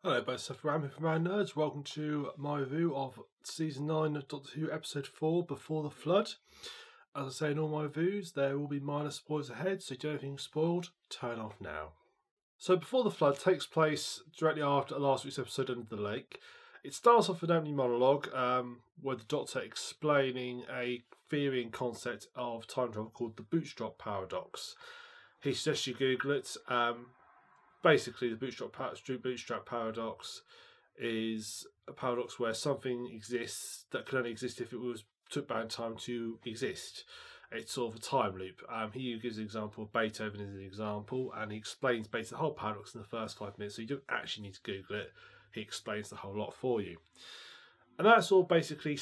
Hello, TheSuffolkRam from our nerds. Welcome to my review of Season 9 of Doctor Who Episode 4, Before the Flood. As I say in all my reviews, there will be minor spoilers ahead, so if you don't have anything spoiled, turn off now. So Before the Flood takes place directly after last week's episode Under the Lake. It starts off with an opening monologue where the Doctor explaining a theory and concept of time travel called the bootstrap paradox. He suggests you Google it. Basically, the bootstrap paradox is a paradox where something exists that could only exist if it was took back in time to exist. It's sort of a time loop. He gives an example of Beethoven as an example, and he explains basically the whole paradox in the first 5 minutes, so you don't actually need to Google it. He explains the whole lot for you. And that's all basically,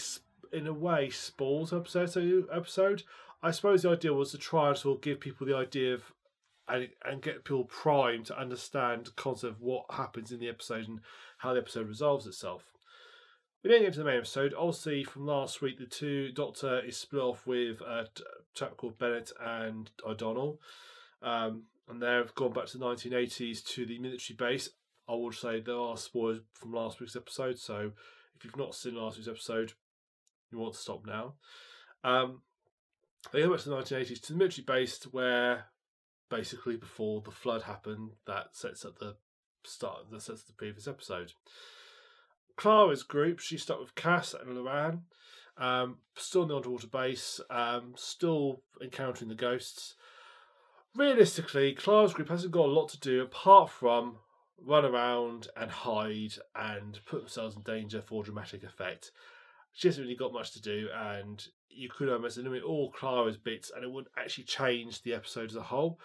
in a way, spoils episode. I suppose the idea was to try and sort of give people the idea of and get people primed to understand the concept of what happens in the episode and how the episode resolves itself. We then get to the main episode. Obviously, from last week, the Doctor is split off with a chap called Bennett and O'Donnell, and they've gone back to the 1980s to the military base. I will say there are spoilers from last week's episode, so if you've not seen last week's episode, you want to stop now. They go back to the 1980s to the military base where, basically, before the flood happened, that sets up the previous episode. Clara's group, she's stuck with Cass and Loran, still in the underwater base, still encountering the ghosts. Realistically, Clara's group hasn't got a lot to do apart from run around and hide and put themselves in danger for dramatic effect. She hasn't really got much to do, and you could almost eliminate all Clara's bits and it wouldn't actually change the episode as a whole.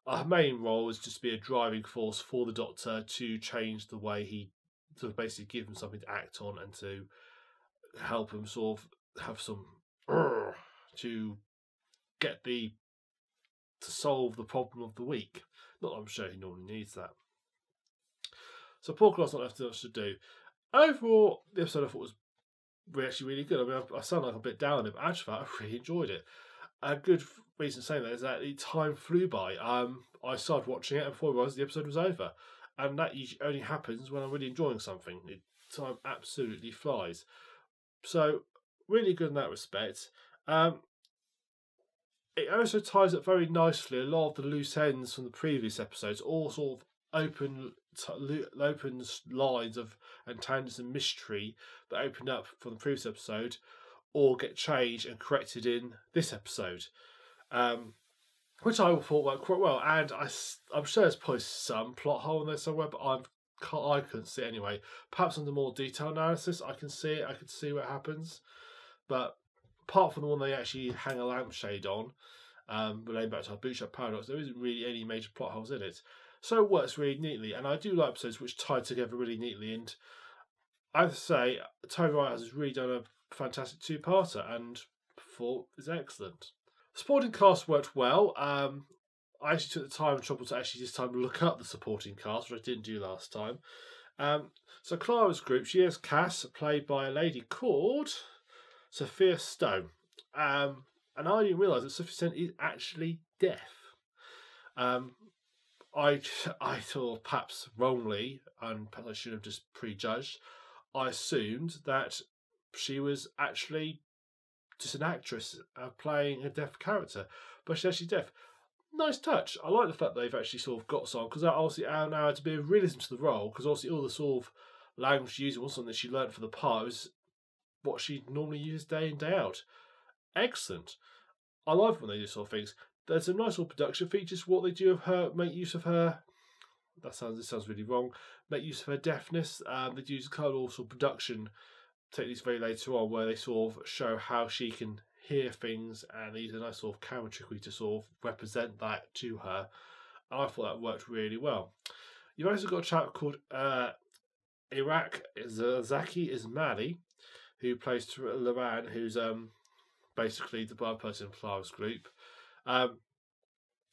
Her main role is just to be a driving force for the Doctor to change the way he sort of basically give him something to act on and to help him sort of have some to solve the problem of the week. Not that I'm sure he normally needs that. So poor Clara's not left much to do. Overall, the episode I thought was actually really good. I mean, I sound like a bit down on it, but actually I really enjoyed it. A good reason saying that is that the time flew by. I started watching it and before I realised the episode was over. And that only happens when I'm really enjoying something. Time absolutely flies. So, really good in that respect. It also ties up very nicely a lot of the loose ends from the previous episodes, all sort of open lines of and tangents and mystery that opened up from the previous episode, or get changed and corrected in this episode, which I thought worked quite well. And I'm sure there's probably some plot hole in there somewhere, but I couldn't see it anyway. Perhaps under more detailed analysis, I can see it. I can see what happens, but apart from the one they actually hang a lampshade on, relating back to our bootstrap paradox, there isn't really any major plot holes in it. So it works really neatly, and I do like episodes which tie together really neatly. And I have to say, Tony Wright has really done a fantastic two-parter, and thought is excellent. The supporting cast worked well. I actually took the time and trouble to actually this time look up the supporting cast, which I didn't do last time. So Clara's group, she has Cass, played by a lady called Sophia Stone. And I didn't realise that Sophia Stone is actually deaf. I thought, perhaps wrongly, and perhaps I should have just prejudged, I assumed that she was actually just an actress playing a deaf character, but she's actually deaf. Nice touch. I like the fact they've actually sort of got some, because that obviously now to be a realism to the role, because obviously all the sort of language she used was something that she learnt for the part. It was what she normally uses day in, day out. Excellent. I love when they do sort of things. There's some nice little production features. What they do of her, make use of her. This sounds really wrong. Make use of her deafness. They use a kind of also production techniques very later on, where they sort of show how she can hear things, and they use a nice sort of camera trickery to sort of represent that to her. And I thought that worked really well. You've also got a chap called Iraq Zaki Ismaili, who plays Loran, who's basically the blind person in Clara's group.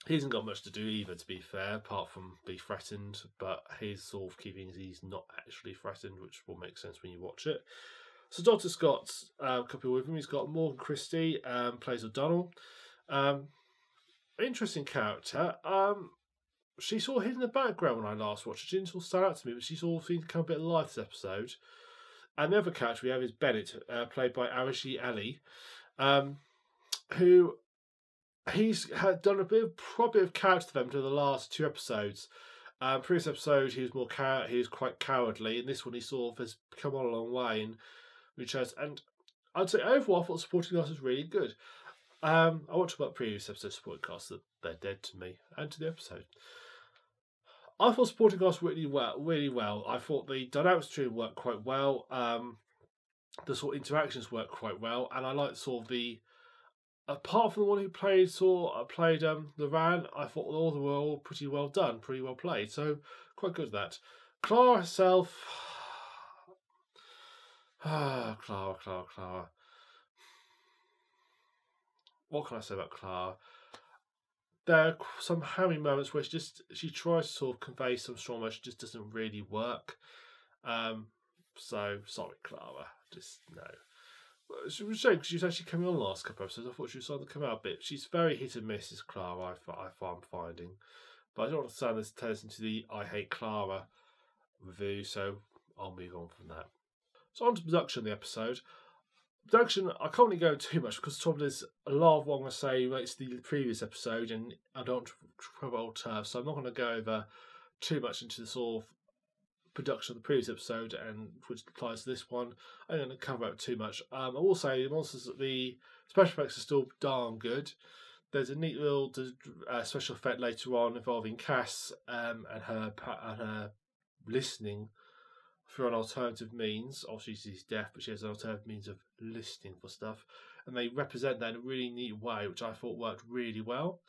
He hasn't got much to do either, to be fair, apart from be threatened, but he's sort of keeping he's not actually threatened, which will make sense when you watch it. So Dr. Scott's a couple with him. He's got Morgan Christie, plays O'Donnell. Interesting character. she sort of hid in the background when I last watched. She didn't sort of stand out to me, but she sort of seemed to come a bit alive this episode. And the other character we have is Bennett, played by Arishi Ali, who he's had done probably of character development over the last 2 episodes. Previous episode he was he was quite cowardly, and this one he sort of has come on a long way and and I'd say overall I thought the supporting cast was really good. I want to talk about previous episode supporting cast that they're dead to me and to the episode. I thought supporting cast really well. I thought the dynamics between them worked quite well. The sort of interactions worked quite well, and I liked sort of the. Apart from the one who played Loran, I thought all of them were all pretty well done, pretty well played. So quite good at that. Clara herself, Clara. What can I say about Clara? There are some hammy moments where she tries to sort of convey some strong emotion, just doesn't really work. So sorry, Clara. Just no. It was a shame because she was actually coming on the last couple of episodes. I thought she was starting to come out a bit. She's very hit and miss, is Clara, I'm finding. But I don't want to turn this into the I Hate Clara review, so I'll move on from that. So on to production of the episode. Production, I can't really go into too much because the trouble is a lot of what I'm going to say relates to the previous episode and I don't want to cover old turf, so I'm not going to go over too much into the sort of production of the previous episode and which applies to this one. I'm going to cover out too much. I will say the special effects are still darn good. There's a neat little special effect later on involving Cass and her listening through an alternative means. Obviously she's deaf, but she has an alternative means of listening for stuff, and they represent that in a really neat way, which I thought worked really well.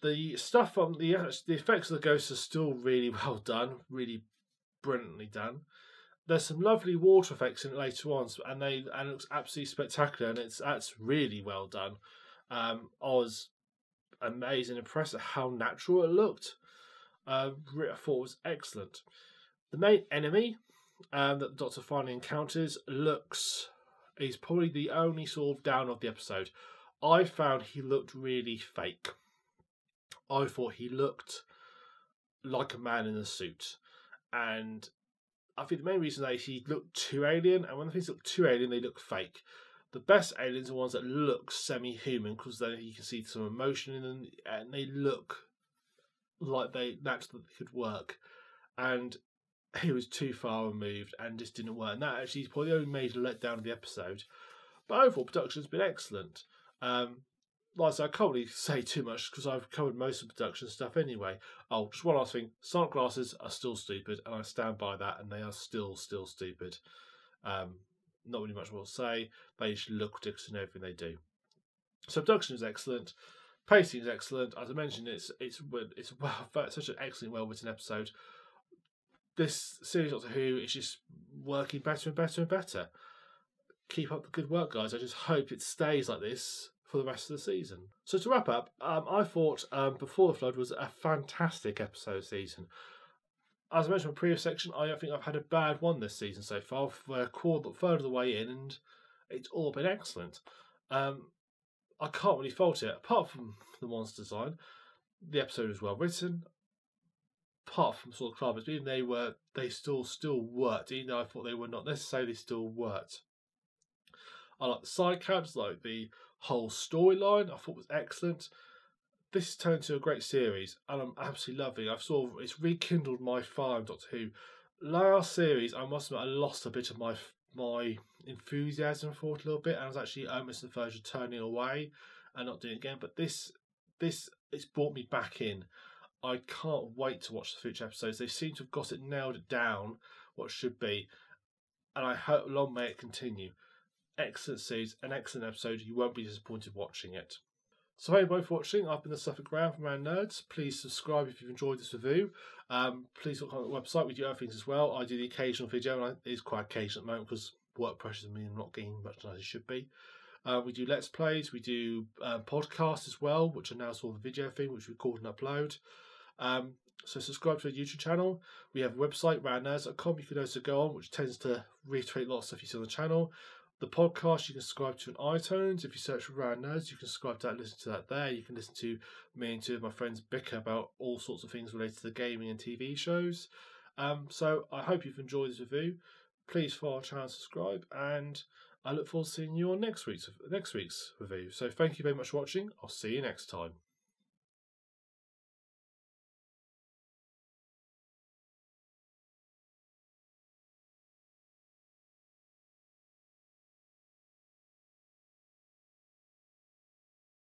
The stuff on the effects of the ghosts are still really well done, really brilliantly done. There's some lovely water effects in it later on, and it looks absolutely spectacular, and that's really well done. I was amazed and impressed at how natural it looked. I thought it was excellent. The main enemy that the Doctor finally encounters is probably the only sort of down of the episode. I found he looked really fake. I thought he looked like a man in a suit. And I think the main reason is he looked too alien, and when things look too alien, they look fake. The best aliens are ones that look semi-human, because then you can see some emotion in them, and they look like they could work. And he was too far removed and just didn't work. And that actually is probably the only major letdown of the episode. But overall, production's been excellent. Like I said, I can't really say too much because I've covered most of the production stuff anyway. Oh, just one last thing. Sonic glasses are still stupid, and I stand by that, and they are still stupid. Not really much more to say. They just look ridiculous in everything they do. So production is excellent. Pacing is excellent. As I mentioned, it's such an excellent, well-written episode. This series Doctor Who is just working better and better and better. Keep up the good work, guys. I just hope it stays like this for the rest of the season. So to wrap up, I thought Before the Flood was a fantastic episode season. As I mentioned in the previous section, I don't think I've had a bad one this season so far. We're a quarter further of the way in, and it's all been excellent. I can't really fault it. Apart from the monster design, the episode was well written. Apart from sort of clubbers, even they still worked, even though I thought they were not necessarily still worked. I like the side characters, like the whole storyline. I thought was excellent. This has turned into a great series, and I'm absolutely loving it. It's rekindled my fire in Doctor Who. Last series, I must admit, I lost a bit of my enthusiasm for it a little bit, and I was actually almost on the verge of turning away and not doing it again. But this it's brought me back in. I can't wait to watch the future episodes. They seem to have nailed it down what it should be, and I hope long may it continue. Excellent series, an excellent episode. You won't be disappointed watching it. So thank you both for watching. I've been TheSuffolkRam from Around Nerds. Please subscribe if you've enjoyed this review. Please look on the website. We do other things as well. I do the occasional video, and it is quite occasional at the moment because work pressures mean I'm not getting much as it should be. We do Let's Plays. We do podcasts as well, which are now sort of a video thing, which we record and upload. So subscribe to our YouTube channel. We have a website, roundnerds.com. You can also go on, which tends to reiterate lots of stuff you see on the channel. The podcast you can subscribe to on iTunes. If you search for Round Nerds, you can subscribe to that, listen to that there. You can listen to me and two of my friends bicker about all sorts of things related to the gaming and TV shows. So I hope you've enjoyed this review. Please follow our channel and subscribe, and I look forward to seeing you on next week's review. So thank you very much for watching. I'll see you next time.